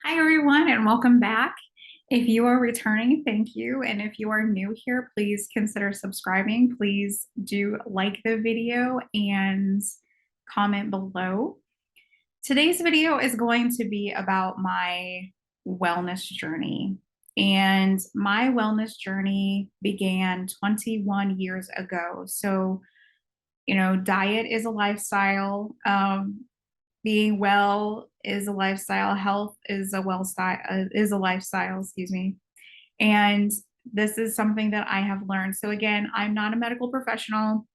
Hi, everyone, and welcome back. If you are returning, thank you. And if you are new here, please consider subscribing. Please do like the video and comment below. Today's video is going to be about my wellness journey. And my wellness journey began 21 years ago. So, diet is a lifestyle. Being well is a lifestyle. Health is a lifestyle, excuse me. And this is something that I have learned. So again, I'm not a medical professional.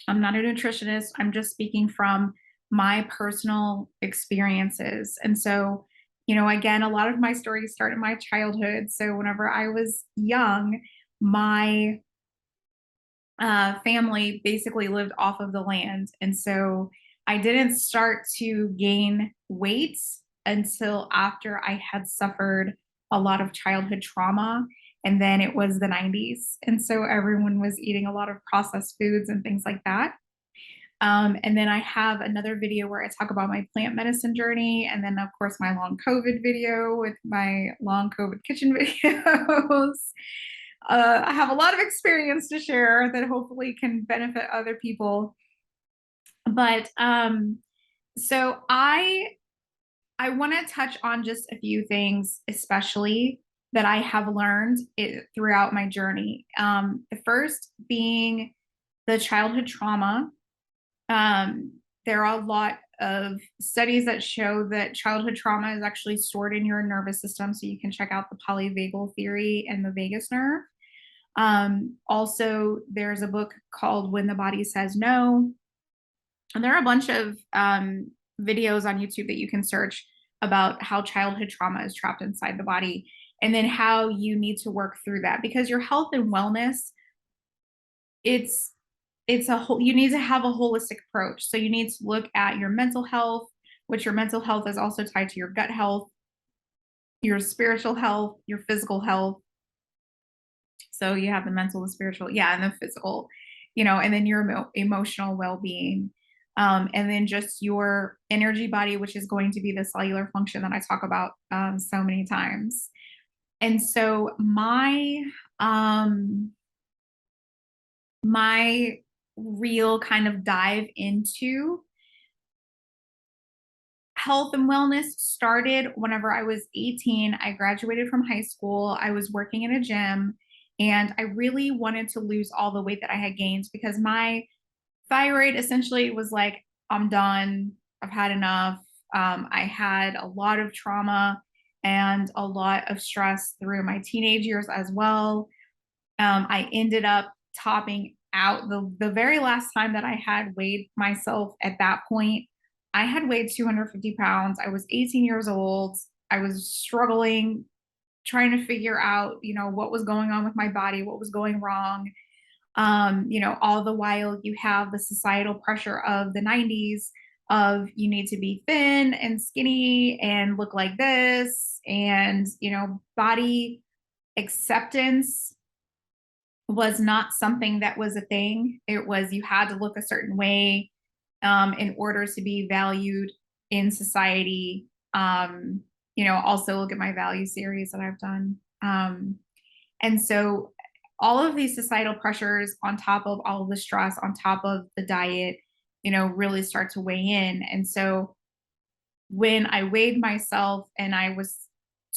I'm not a nutritionist. I'm just speaking from my personal experiences. And so, again, a lot of my stories start in my childhood. So whenever I was young, my family basically lived off of the land. And so I didn't start to gain weight until after I had suffered a lot of childhood trauma. And then it was the 90s. And so everyone was eating a lot of processed foods and things like that. And then I have another video where I talk about my plant medicine journey. And then, of course, my long COVID video with my long COVID kitchen videos. I have a lot of experience to share that hopefully can benefit other people. But so I want to touch on just a few things, especially that I have learned throughout my journey. The first being the childhood trauma. There are a lot of studies that show that childhood trauma is actually stored in your nervous system. So you can check out the polyvagal theory and the vagus nerve. Also, there's a book called When the Body Says No. And there are a bunch of videos on YouTube that you can search about how childhood trauma is trapped inside the body and then how you need to work through that, because your health and wellness, it's a whole, you need to have a holistic approach. So you need to look at your mental health, which your mental health is also tied to your gut health, your spiritual health, your physical health. So you have the mental, the spiritual, yeah, and the physical, and then your emotional well-being. And then just your energy body, which is going to be the cellular function that I talk about so many times. And so my real kind of dive into health and wellness started whenever I was 18. I graduated from high school. I was working in a gym and I really wanted to lose all the weight that I had gained because my thyroid essentially was like, I'm done. I've had enough. I had a lot of trauma and a lot of stress through my teenage years as well. I ended up topping out the very last time that I had weighed myself at that point. I had weighed 250 pounds. I was 18 years old. I was struggling, trying to figure out, what was going on with my body, what was going wrong. All the while you have the societal pressure of the 90s of you need to be thin and skinny and look like this. And, body acceptance was not something that was a thing. It was you had to look a certain way in order to be valued in society. Also look at my value series that I've done. And so all of these societal pressures on top of all of the stress, on top of the diet, really start to weigh in. And so when I weighed myself and I was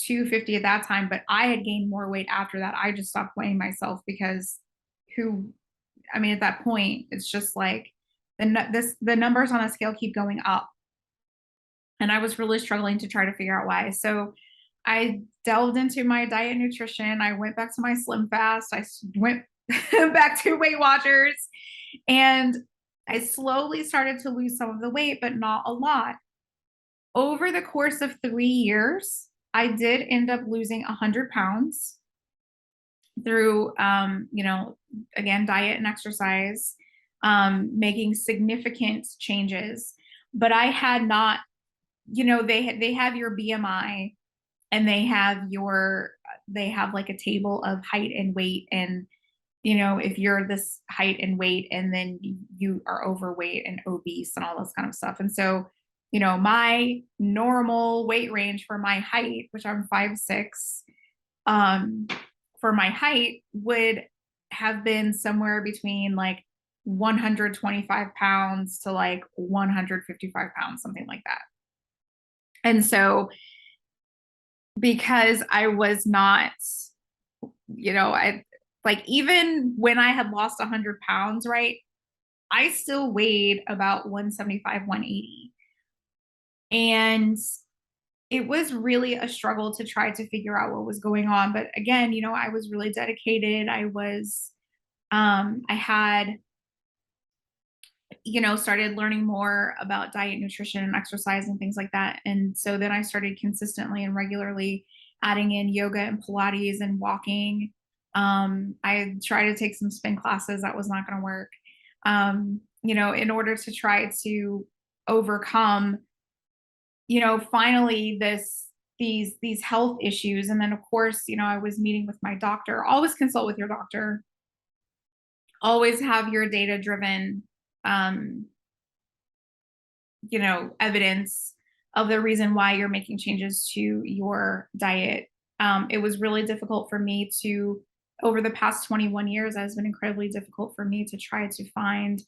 250 at that time, but I had gained more weight after that, I just stopped weighing myself because at that point, it's just like the numbers on the scale keep going up. And I was really struggling to try to figure out why. So I delved into my diet and nutrition. I went back to my Slim Fast. I went back to Weight Watchers and I slowly started to lose some of the weight, but not a lot. Over the course of 3 years, I did end up losing 100 pounds through, again, diet and exercise, making significant changes. But I had not, they have your BMI and they have like a table of height and weight. And, if you're this height and weight and then you are overweight and obese and all this kind of stuff. And so, my normal weight range for my height, which I'm 5'6", um, for my height would have been somewhere between like 125 pounds to like 155 pounds, something like that. And so because I was not, I like, even when I had lost 100 pounds, right, I still weighed about 175, 180. And it was really a struggle to try to figure out what was going on. But again, I was really dedicated. I had, started learning more about diet, nutrition, and exercise and things like that. And so then I started consistently and regularly adding in yoga and Pilates and walking. I tried to take some spin classes. That was not going to work. In order to try to overcome, finally these health issues. And then of course, I was meeting with my doctor. Always consult with your doctor. Always have your data driven um, evidence of the reason why you're making changes to your diet. It was really difficult for me to, over the past 21 years, it has been incredibly difficult for me to try to find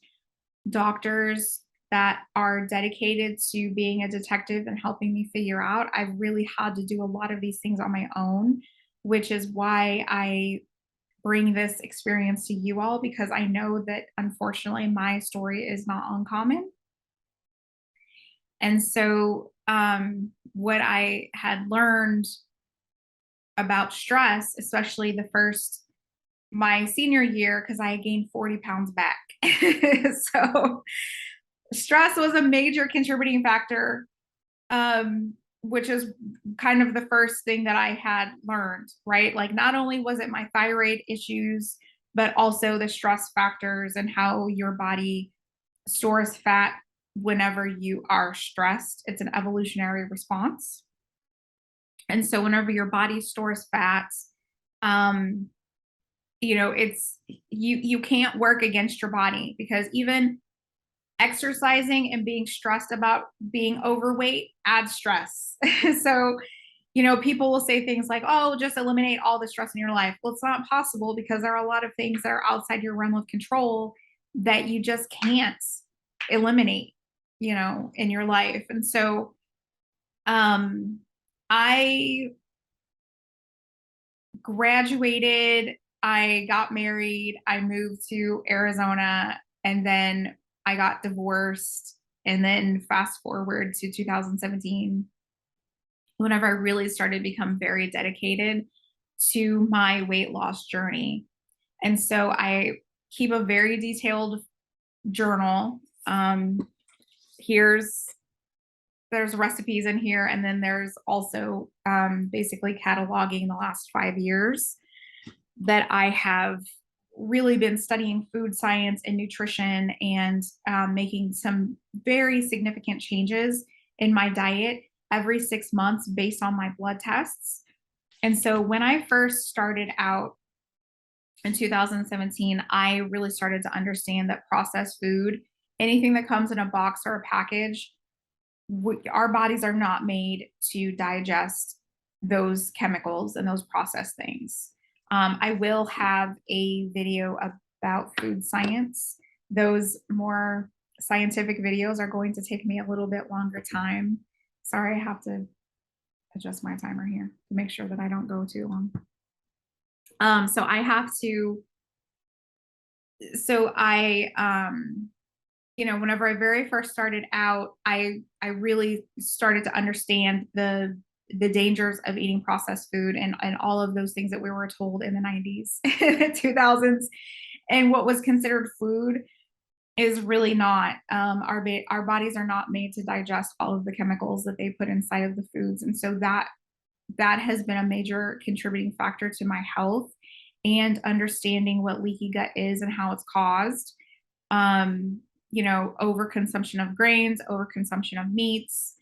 doctors that are dedicated to being a detective and helping me figure out. I've really had to do a lot of these things on my own, which is why I bring this experience to you all, because I know that unfortunately my story is not uncommon. And so, what I had learned about stress, especially my senior year, because I gained 40 pounds back. So, stress was a major contributing factor, which is kind of the first thing that I had learned, right? Like, not only was it my thyroid issues, but also the stress factors and how your body stores fat whenever you are stressed. It's an evolutionary response. And so whenever your body stores fat, um, it's you can't work against your body, because even exercising and being stressed about being overweight adds stress. So, people will say things like, oh, just eliminate all the stress in your life. Well, it's not possible, because there are a lot of things that are outside your realm of control that you just can't eliminate, in your life. And so, I graduated, I got married, I moved to Arizona, and then I got divorced. And then fast forward to 2017, whenever I really started to become very dedicated to my weight loss journey. And so I keep a very detailed journal. There's recipes in here, and then there's also basically cataloging the last 5 years that I have really been studying food science and nutrition, and making some very significant changes in my diet every 6 months based on my blood tests. And so when I first started out in 2017, I really started to understand that processed food, anything that comes in a box or a package, our bodies are not made to digest those chemicals and those processed things. I will have a video about food science. Those more scientific videos are going to take me a little bit longer time. Sorry, I have to adjust my timer here to make sure that I don't go too long. So I have to, so I, whenever I very first started out, I really started to understand the dangers of eating processed food, and all of those things that we were told in the 90s, 2000s, and what was considered food is really not. Our bodies are not made to digest all of the chemicals that they put inside of the foods, and so that has been a major contributing factor to my health and understanding what leaky gut is and how it's caused. Overconsumption of grains, overconsumption of meats,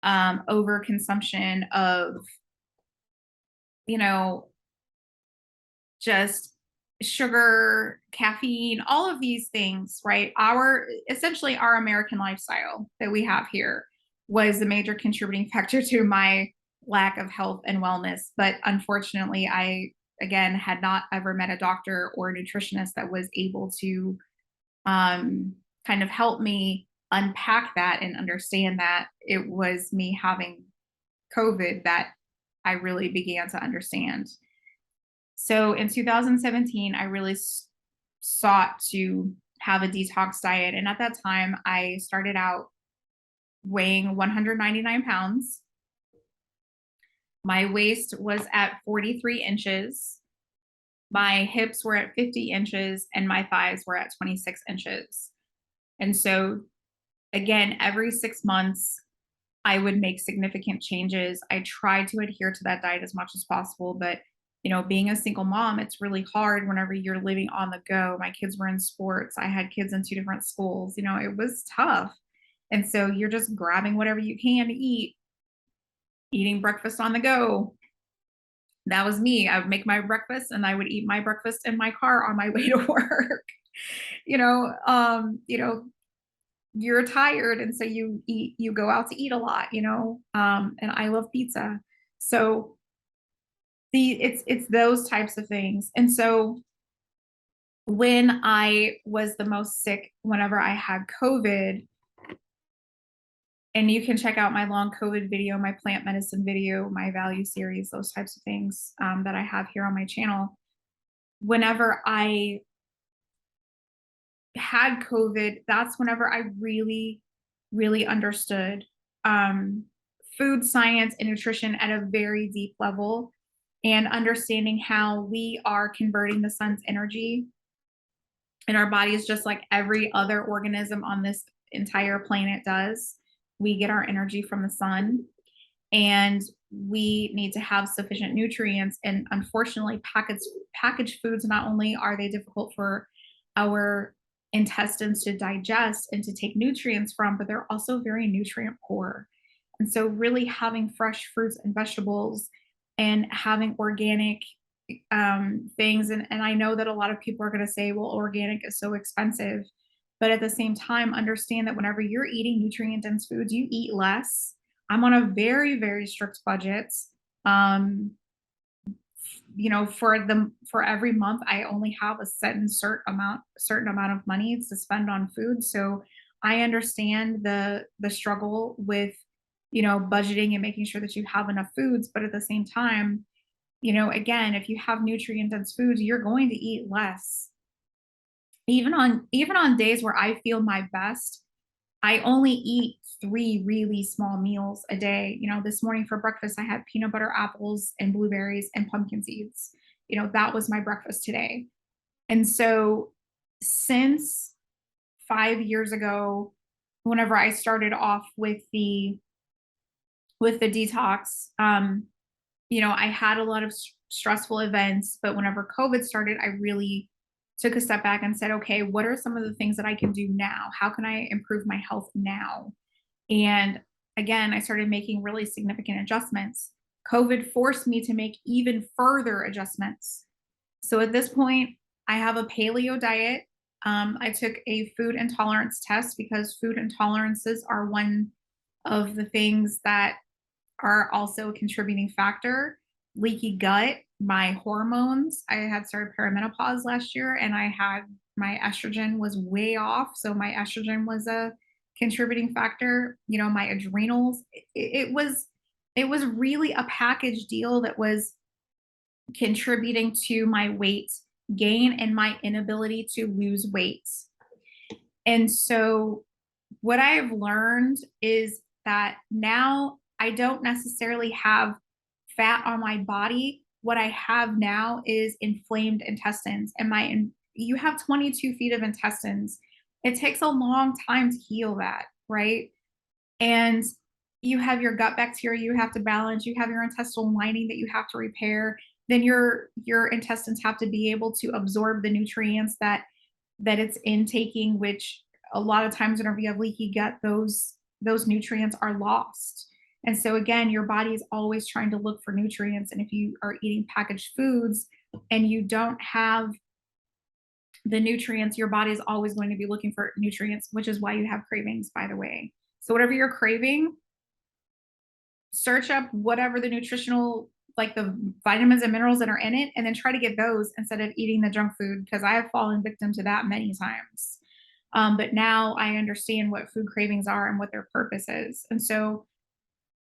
overconsumption of, just sugar, caffeine, all of these things, right? Essentially our American lifestyle that we have here was the major contributing factor to my lack of health and wellness. But unfortunately, I, again, had not ever met a doctor or a nutritionist that was able to kind of help me unpack that and understand that it was me having COVID that I really began to understand. So in 2017, I really sought to have a detox diet. And at that time, I started out weighing 199 pounds. My waist was at 43 inches. My hips were at 50 inches and my thighs were at 26 inches. And so, again, every 6 months, I would make significant changes. I tried to adhere to that diet as much as possible, but being a single mom, it's really hard whenever you're living on the go. My kids were in sports. I had kids in two different schools. It was tough. And so you're just grabbing whatever you can to eat, eating breakfast on the go. That was me. I would make my breakfast and I would eat my breakfast in my car on my way to work. you know, um, you know, you're tired and so you go out to eat a lot. And I love pizza. So it's those types of things. And so when I was the most sick, whenever I had COVID, and you can check out my long COVID video, my plant medicine video, my value series, those types of things that I have here on my channel. Whenever I had COVID, that's whenever I really, really understood um, food science and nutrition at a very deep level, and understanding how we are converting the sun's energy in our bodies just like every other organism on this entire planet does. We get our energy from the sun, and we need to have sufficient nutrients. And unfortunately, packaged foods, not only are they difficult for our intestines to digest and to take nutrients from, but they're also very nutrient poor. And so really having fresh fruits and vegetables and having organic things, and I know that a lot of people are going to say, well, organic is so expensive, but at the same time, understand that whenever you're eating nutrient dense foods, you eat less. I'm on a very, very strict budget. Um, for every month, I only have a certain amount of money to spend on food. So I understand the struggle with, budgeting and making sure that you have enough foods. But at the same time, again, if you have nutrient dense foods, you're going to eat less. Even on days where I feel my best, I only eat three really small meals a day. This morning for breakfast, I had peanut butter, apples, and blueberries and pumpkin seeds. That was my breakfast today. And so, since 5 years ago, whenever I started off with the detox, I had a lot of stressful events, but whenever COVID started, I really took a step back and said, okay, what are some of the things that I can do now? How can I improve my health now? And again, I started making really significant adjustments. COVID forced me to make even further adjustments. So at this point, I have a paleo diet. I took a food intolerance test because food intolerances are one of the things that are also a contributing factor. Leaky gut, my hormones. I had started perimenopause last year and my estrogen was way off. So my estrogen was a contributing factor. My adrenals. It was really a package deal that was contributing to my weight gain and my inability to lose weight. And so what I have learned is that now I don't necessarily have fat on my body. What I have now is inflamed intestines, and you have 22 feet of intestines. It takes a long time to heal that, right? And you have your gut bacteria you have to balance, you have your intestinal lining that you have to repair, then your intestines have to be able to absorb the nutrients that it's intaking, which a lot of times whenever you have leaky gut, those nutrients are lost. And so again, your body is always trying to look for nutrients. And if you are eating packaged foods and you don't have the nutrients, your body is always going to be looking for nutrients, which is why you have cravings, by the way. So whatever you're craving, search up whatever the nutritional, like the vitamins and minerals that are in it, and then try to get those instead of eating the junk food, because I have fallen victim to that many times. But now I understand what food cravings are and what their purpose is. And so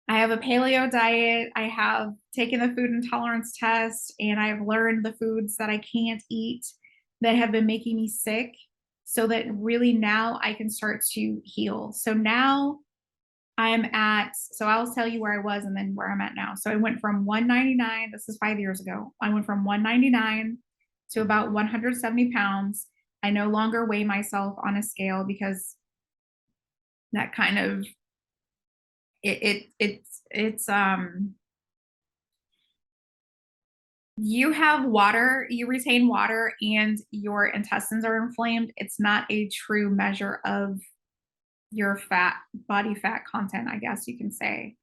I have a paleo diet. I have taken the food intolerance test, and I've learned the foods that I can't eat that have been making me sick, so that really now I can start to heal. So now so I'll tell you where I was and then where I'm at now. So I went from 199, this is 5 years ago. I went from 199 to about 170 pounds. I no longer weigh myself on a scale because that kind of it's you have water, you retain water, and your intestines are inflamed. It's not a true measure of your body fat content, I guess you can say.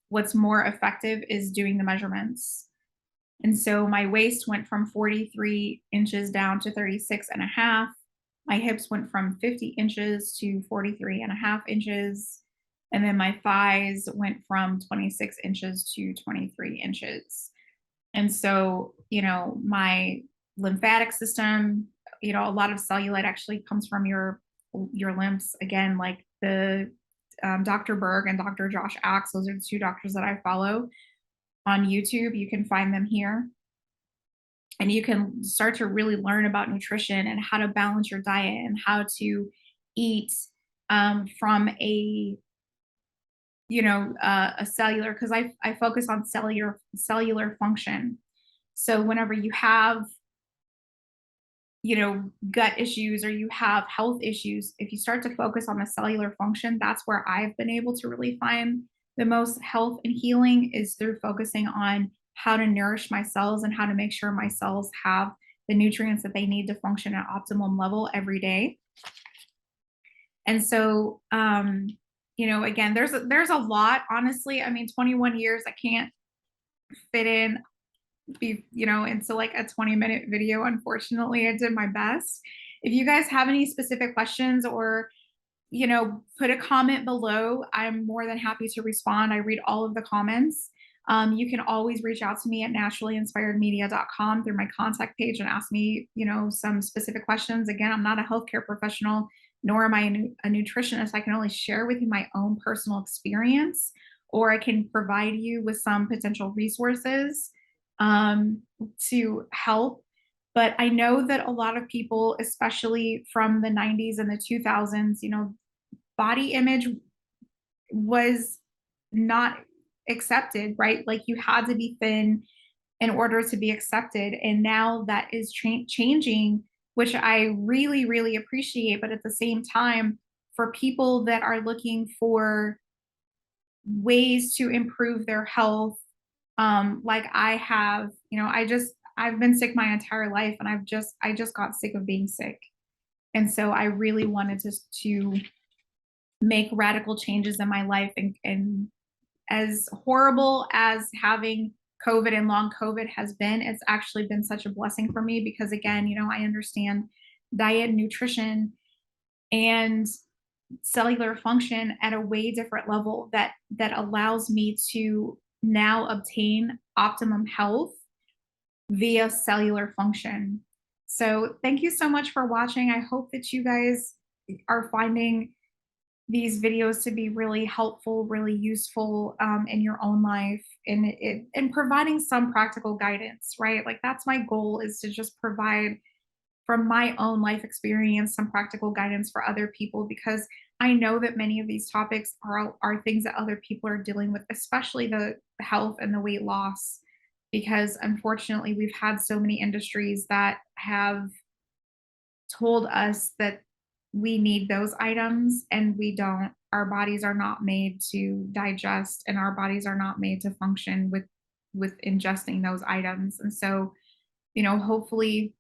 What's more effective is doing the measurements. And so my waist went from 43 inches down to 36 and a half. My hips went from 50 inches to 43 and a half inches. And then my thighs went from 26 inches to 23 inches. And so, my lymphatic system, a lot of cellulite actually comes from your lymphs. Again, like the Dr. Berg and Dr. Josh Axe, those are the two doctors that I follow on YouTube. You can find them here. And you can start to really learn about nutrition and how to balance your diet and how to eat from a cellular, because I focus on cellular function. So whenever you have, gut issues or you have health issues, if you start to focus on the cellular function, that's where I've been able to really find the most health and healing, is through focusing on how to nourish my cells and how to make sure my cells have the nutrients that they need to function at optimum level every day. And so, again, there's a lot, honestly. I mean, 21 years, I can't fit into like a 20-minute video. Unfortunately, I did my best. If you guys have any specific questions, or put a comment below, I'm more than happy to respond. I read all of the comments. You can always reach out to me at naturallyinspiredmedia.com through my contact page and ask me, some specific questions. Again, I'm not a healthcare professional, nor am I a nutritionist. I can only share with you my own personal experience, or I can provide you with some potential resources to help. But I know that a lot of people, especially from the 90s and the 2000s, body image was not accepted, right? Like you had to be thin in order to be accepted. And now that is changing, which I really, really appreciate. But at the same time, for people that are looking for ways to improve their health, like I have, I've been sick my entire life, and I just got sick of being sick. And so I really wanted to make radical changes in my life. And as horrible as having COVID and long COVID has been, it's actually been such a blessing for me, because again, I understand diet, nutrition, and cellular function at a way different level that allows me to now obtain optimum health via cellular function. So thank you so much for watching. I hope that you guys are finding these videos to be really helpful, really useful in your own life, and providing some practical guidance, right? Like that's my goal, is to just provide from my own life experience some practical guidance for other people, because I know that many of these topics are things that other people are dealing with, especially the health and the weight loss, because unfortunately we've had so many industries that have told us that we need those items, and we don't. Our bodies are not made to digest, and our bodies are not made to function with ingesting those items. And so, hopefully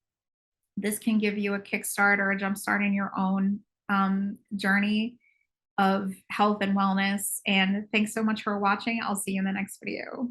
this can give you a kickstart or a jump start in your own journey of health and wellness. And thanks so much for watching. I'll see you in the next video.